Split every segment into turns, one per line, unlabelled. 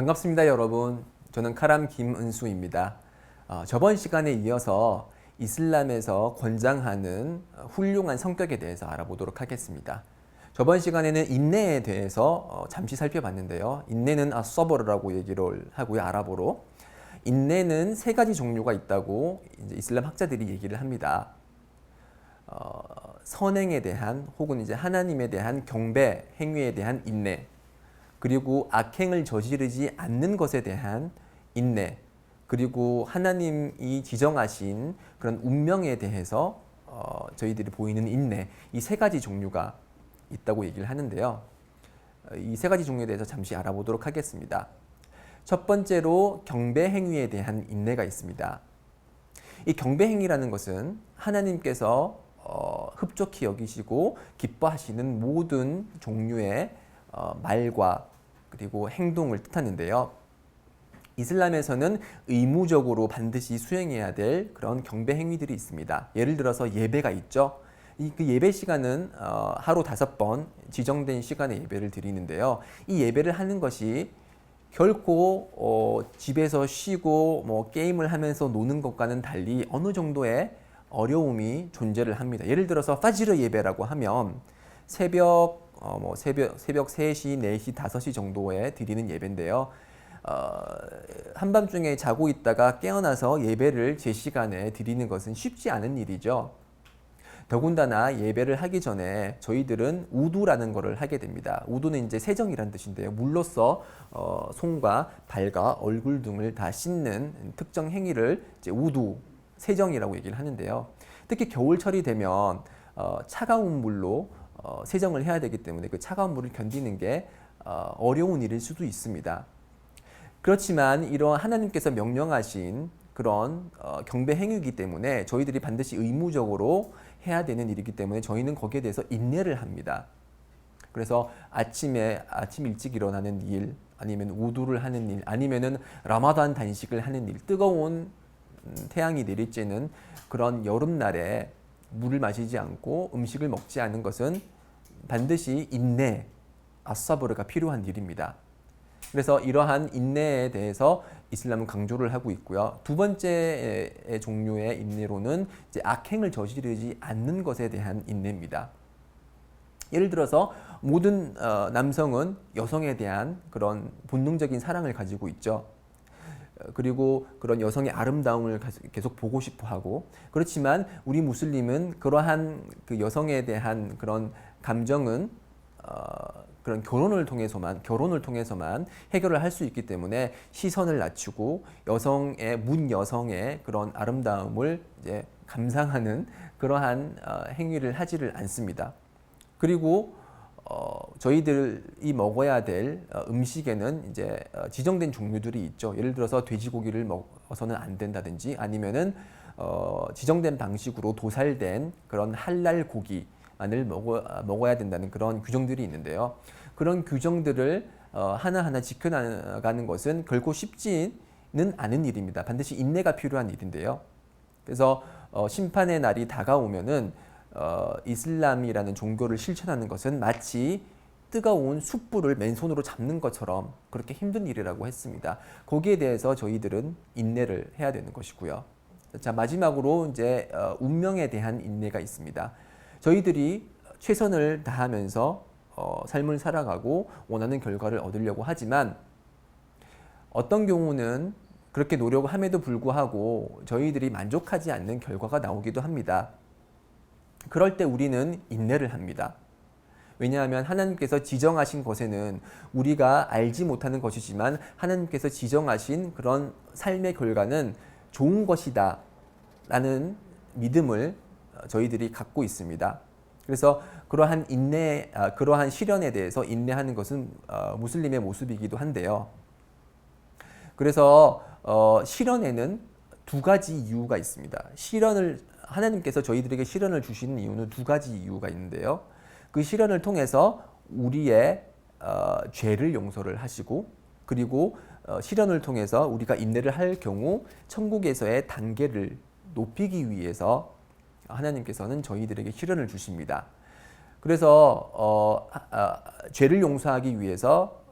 반갑습니다, 여러분. 저는 카람 김은수입니다. 저번 시간에 이어서 이슬람에서 권장하는 훌륭한 성격에 대해서 알아보도록 하겠습니다. 저번 시간에는 인내에 대해서 잠시 살펴봤는데요. 인내는 아서버르라고 얘기를 하고요, 아랍어로. 인내는 세 가지 종류가 있다고 이제 이슬람 학자들이 얘기를 합니다. 선행에 대한 혹은 이제 하나님에 대한 경배 행위에 대한 인내, 그리고 악행을 저지르지 않는 것에 대한 인내, 그리고 하나님이 지정하신 그런 운명에 대해서 저희들이 보이는 인내, 이 세 가지 종류가 있다고 얘기를 하는데요. 이 세 가지 종류에 대해서 잠시 알아보도록 하겠습니다. 첫 번째로 경배 행위에 대한 인내가 있습니다. 이 경배 행위라는 것은 하나님께서 흡족히 여기시고 기뻐하시는 모든 종류의 말과 그리고 행동을 뜻하는데요. 이슬람에서는 의무적으로 반드시 수행해야 될 그런 경배 행위들이 있습니다. 예를 들어서 예배가 있죠. 그 예배 시간은 하루 5번 지정된 시간에 예배를 드리는데요. 이 예배를 하는 것이 결코 집에서 쉬고 뭐 게임을 하면서 노는 것과는 달리 어느 정도의 어려움이 존재를 합니다. 예를 들어서 파지르 예배라고 하면 새벽 3시, 4시, 5시 정도에 드리는 예배인데요. 한밤중에 자고 있다가 깨어나서 예배를 제 시간에 드리는 것은 쉽지 않은 일이죠. 더군다나 예배를 하기 전에 저희들은 우두라는 것을 하게 됩니다. 우두는 이제 세정이란 뜻인데요. 물로써 손과 발과 얼굴 등을 다 씻는 특정 행위를 이제 우두, 세정이라고 얘기를 하는데요. 특히 겨울철이 되면 차가운 물로 세정을 해야 되기 때문에 그 차가운 물을 견디는 게 어려운 일일 수도 있습니다. 그렇지만 이러한 하나님께서 명령하신 그런 경배 행위이기 때문에 저희들이 반드시 의무적으로 해야 되는 일이기 때문에 저희는 거기에 대해서 인내를 합니다. 그래서 아침 일찍 일어나는 일, 아니면 우두를 하는 일, 아니면은 라마단 단식을 하는 일, 뜨거운 태양이 내리쬐는 그런 여름날에 물을 마시지 않고 음식을 먹지 않는 것은 반드시 인내, 아사브르가 필요한 일입니다. 그래서 이러한 인내에 대해서 이슬람은 강조를 하고 있고요. 두 번째 종류의 인내로는 이제 악행을 저지르지 않는 것에 대한 인내입니다. 예를 들어서 모든 남성은 여성에 대한 그런 본능적인 사랑을 가지고 있죠. 그리고 그런 여성의 아름다움을 계속 보고 싶어 하고, 그렇지만 우리 무슬림은 그러한 그 여성에 대한 그런 감정은 그런 결혼을 통해서만 해결을 할 수 있기 때문에 시선을 낮추고 문 여성의 그런 아름다움을 이제 감상하는 그러한 행위를 하지를 않습니다. 그리고 저희들이 먹어야 될 음식에는 이제 지정된 종류들이 있죠. 예를 들어서 돼지고기를 먹어서는 안 된다든지, 아니면은 지정된 방식으로 도살된 그런 할랄 고기만을 먹어야 된다는 그런 규정들이 있는데요. 그런 규정들을 하나하나 지켜나가는 것은 결코 쉽지는 않은 일입니다. 반드시 인내가 필요한 일인데요. 그래서 심판의 날이 다가오면은 이슬람이라는 종교를 실천하는 것은 마치 뜨거운 숯불을 맨손으로 잡는 것처럼 그렇게 힘든 일이라고 했습니다. 거기에 대해서 저희들은 인내를 해야 되는 것이고요. 자, 마지막으로 이제 운명에 대한 인내가 있습니다. 저희들이 최선을 다하면서 삶을 살아가고 원하는 결과를 얻으려고 하지만 어떤 경우는 그렇게 노력을 함에도 불구하고 저희들이 만족하지 않는 결과가 나오기도 합니다. 그럴 때 우리는 인내를 합니다. 왜냐하면 하나님께서 지정하신 것에는 우리가 알지 못하는 것이지만 하나님께서 지정하신 그런 삶의 결과는 좋은 것이다 라는 믿음을 저희들이 갖고 있습니다. 그래서 그러한 시련에 대해서 인내하는 것은 무슬림의 모습이기도 한데요. 그래서 시련에는 두 가지 이유가 있습니다. 하나님께서 저희들에게 시련을 주시는 이유는 두 가지 이유가 있는데요. 그 시련을 통해서 우리의 죄를 용서를 하시고, 그리고 시련을 통해서 우리가 인내를 할 경우 천국에서의 단계를 높이기 위해서 하나님께서는 저희들에게 시련을 주십니다. 그래서 죄를 용서하기 위해서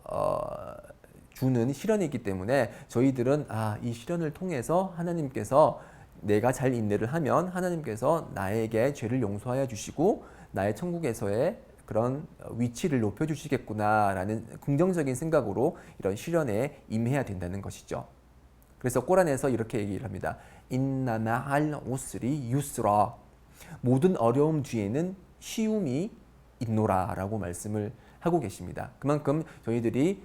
주는 시련이기 때문에 저희들은 이 시련을 통해서 하나님께서 내가 잘 인내를 하면 하나님께서 나에게 죄를 용서하여 주시고 나의 천국에서의 그런 위치를 높여주시겠구나라는 긍정적인 생각으로 이런 시련에 임해야 된다는 것이죠. 그래서 꼬란에서 이렇게 얘기를 합니다. 인나 마알 우스리 유스라. 모든 어려움 뒤에는 쉬움이 있노라라고 말씀을 하고 계십니다. 그만큼 저희들이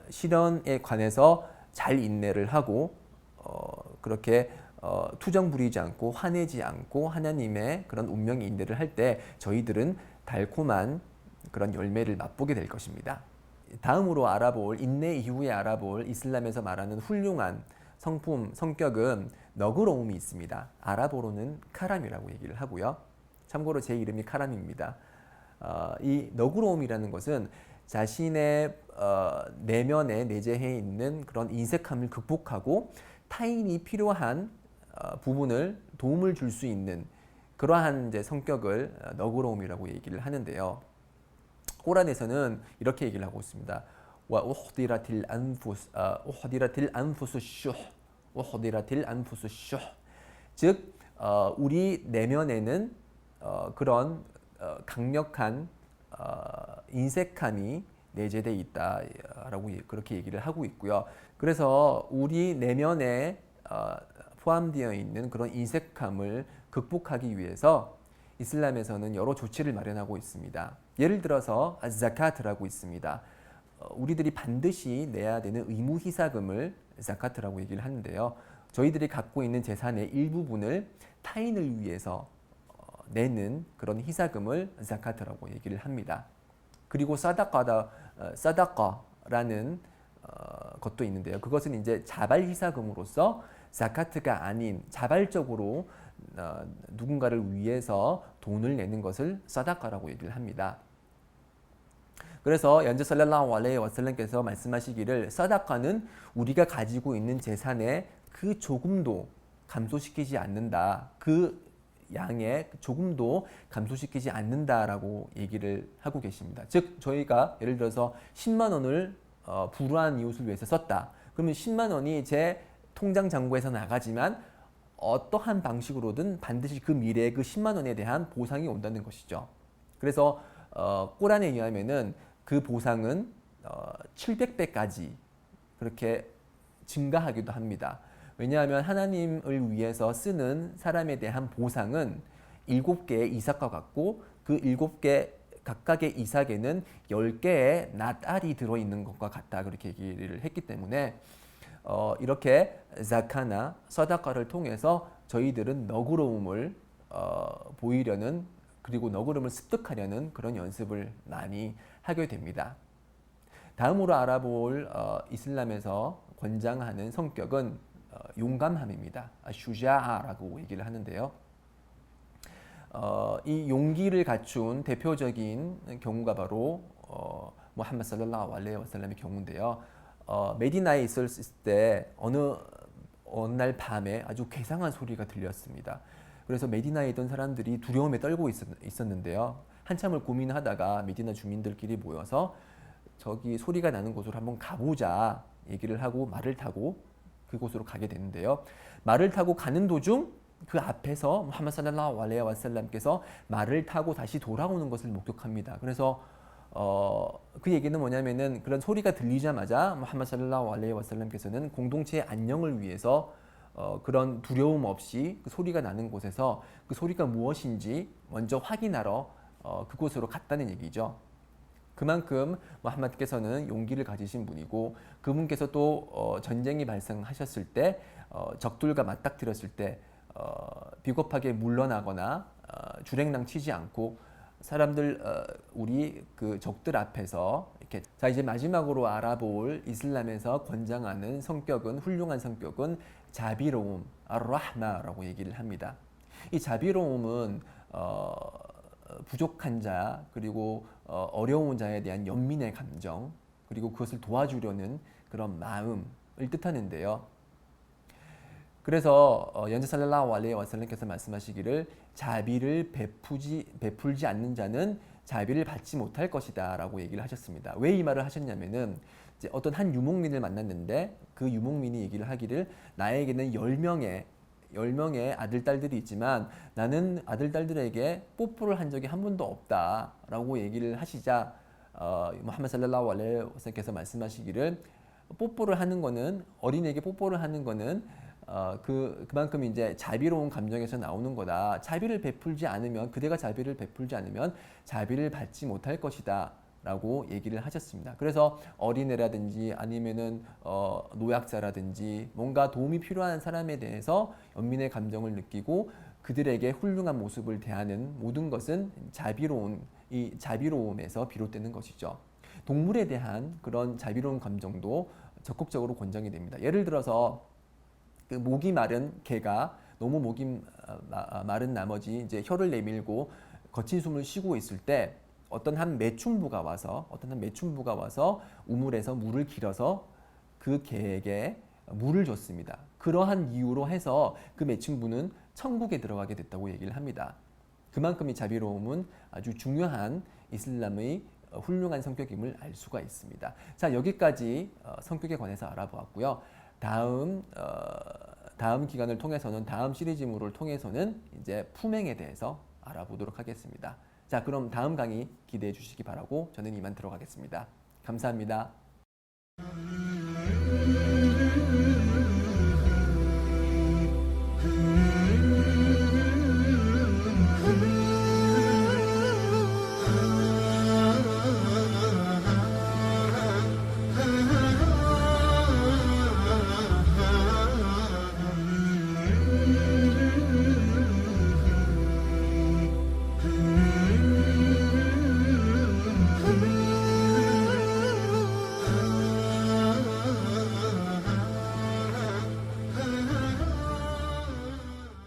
시련에 관해서 잘 인내를 하고 그렇게 투정 부리지 않고 화내지 않고 하나님의 그런 운명의 인내를 할 때 저희들은 달콤한 그런 열매를 맛보게 될 것입니다. 다음으로 알아볼 인내 이후에 알아볼 이슬람에서 말하는 훌륭한 성품, 성격은 너그러움이 있습니다. 아랍어로는 카람이라고 얘기를 하고요. 참고로 제 이름이 카람입니다. 이 너그러움이라는 것은 자신의 내면에 내재해 있는 그런 인색함을 극복하고 타인이 필요한 부분을 도움을 줄 수 있는 그러한 이제 성격을 너그러움이라고 얘기를 하는데요. 꼬란에서는 이렇게 얘기를 하고 있습니다. 와 우흐디라틸 안푸스 슈 우흐디라틸 안푸스 슈. 즉 우리 내면에는 그런 강력한 인색함이 내재되어 있다라고 그렇게 얘기를 하고 있고요. 그래서 우리 내면에 포함되어 있는 그런 인색함을 극복하기 위해서 이슬람에서는 여러 조치를 마련하고 있습니다. 예를 들어서 자카트라고 있습니다. 우리들이 반드시 내야 되는 의무 희사금을 자카트라고 얘기를 하는데요. 저희들이 갖고 있는 재산의 일부분을 타인을 위해서 내는 그런 희사금을 자카트라고 얘기를 합니다. 그리고 사다카라는 것도 있는데요. 그것은 이제 자발 희사금으로서 자카트가 아닌 자발적으로 누군가를 위해서 돈을 내는 것을 사다카라고 얘기를 합니다. 그래서 연재 살랄라후 알레이히 와살람께서 말씀하시기를 사다카는 우리가 가지고 있는 재산의 그 조금도 감소시키지 않는다. 그 양의 조금도 감소시키지 않는다라고 얘기를 하고 계십니다. 즉 저희가 예를 들어서 10만 원을 불우한 이웃을 위해서 썼다. 그러면 10만 원이 제 통장 잔고에서 나가지만 어떠한 방식으로든 반드시 그 미래에 그 10만 원에 대한 보상이 온다는 것이죠. 그래서 꼬란에 의하면은 그 보상은 700배까지 그렇게 증가하기도 합니다. 왜냐하면 하나님을 위해서 쓰는 사람에 대한 보상은 7개의 이삭과 같고 그 7개 각각의 이삭에는 10개의 낫알이 들어있는 것과 같다 그렇게 얘기를 했기 때문에 이렇게 자카나 서다카를 통해서 저희들은 너그러움을 보이려는 그리고 너그러움을 습득하려는 그런 연습을 많이 하게 됩니다. 다음으로 알아볼 이슬람에서 권장하는 성격은 용감함입니다. 슈자아라고 얘기를 하는데요. 이 용기를 갖춘 대표적인 경우가 바로 무함마드 살랄라후 알레이히 와살람의 경우인데요. 메디나에 있었을 때 어느 날 밤에 아주 괴상한 소리가 들렸습니다. 그래서 메디나에 있던 사람들이 두려움에 떨고 있었는데요. 한참을 고민하다가 메디나 주민들끼리 모여서 저기 소리가 나는 곳으로 한번 가보자 얘기를 하고 말을 타고 그곳으로 가게 되는데요. 말을 타고 가는 도중 그 앞에서 무함마드 살랄라후 알레이히 와살람께서 말을 타고 다시 돌아오는 것을 목격합니다. 그래서 그 얘기는 뭐냐면은 그런 소리가 들리자마자 무함마드 살랄라후 알레이히 와살람께서는 공동체의 안녕을 위해서 그런 두려움 없이 그 소리가 나는 곳에서 그 소리가 무엇인지 먼저 확인하러 그곳으로 갔다는 얘기죠. 그만큼 무함마드께서는 용기를 가지신 분이고 그분께서 또 전쟁이 발생하셨을 때 적들과 맞닥뜨렸을 때 비겁하게 물러나거나 주랭랑 치지 않고 사람들 우리 그 적들 앞에서 이렇게 자 이제 마지막으로 알아볼 이슬람에서 권장하는 성격은 훌륭한 성격은 자비로움 ar-rahma라고 얘기를 합니다. 이 자비로움은 부족한 자 그리고 어려운 자에 대한 연민의 감정 그리고 그것을 도와주려는 그런 마음을 뜻하는데요. 그래서 연재 살랄라후 알레이히 와살람께서 말씀하시기를 자비를 베풀지 않는 자는 자비를 받지 못할 것이다 라고 얘기를 하셨습니다. 왜 이 말을 하셨냐면은 이제 어떤 한 유목민을 만났는데 그 유목민이 얘기를 하기를 나에게는 10명의 아들, 딸들이 있지만 나는 아들, 딸들에게 뽀뽀를 한 적이 한 번도 없다라고 얘기를 하시자 무함마드 살랄라후 알레이히 와살lam께서 말씀하시기를 뽀뽀를 하는 거는 어린이에게 뽀뽀를 하는 거는 그만큼 이제 자비로운 감정에서 나오는 거다. 자비를 베풀지 않으면 그대가 자비를 베풀지 않으면 자비를 받지 못할 것이다. 라고 얘기를 하셨습니다. 그래서 어린애라든지 아니면은 노약자라든지 뭔가 도움이 필요한 사람에 대해서 연민의 감정을 느끼고 그들에게 훌륭한 모습을 대하는 모든 것은 이 자비로움에서 비롯되는 것이죠. 동물에 대한 그런 자비로운 감정도 적극적으로 권장이 됩니다. 예를 들어서 그 목이 마른 개가 너무 목이 마른 나머지 이제 혀를 내밀고 거친 숨을 쉬고 있을 때 어떤 한 매춘부가 와서 우물에서 물을 길어서 그 개에게 물을 줬습니다. 그러한 이유로 해서 그 매춘부는 천국에 들어가게 됐다고 얘기를 합니다. 그만큼 이 자비로움은 아주 중요한 이슬람의 훌륭한 성격임을 알 수가 있습니다. 자, 여기까지 성격에 관해서 알아보았고요. 다음 기간을 통해서는 다음 시리즈물을 통해서는 이제 품행에 대해서 알아보도록 하겠습니다. 자, 그럼 다음 강의 기대해 주시기 바라고 저는 이만 들어가겠습니다. 감사합니다.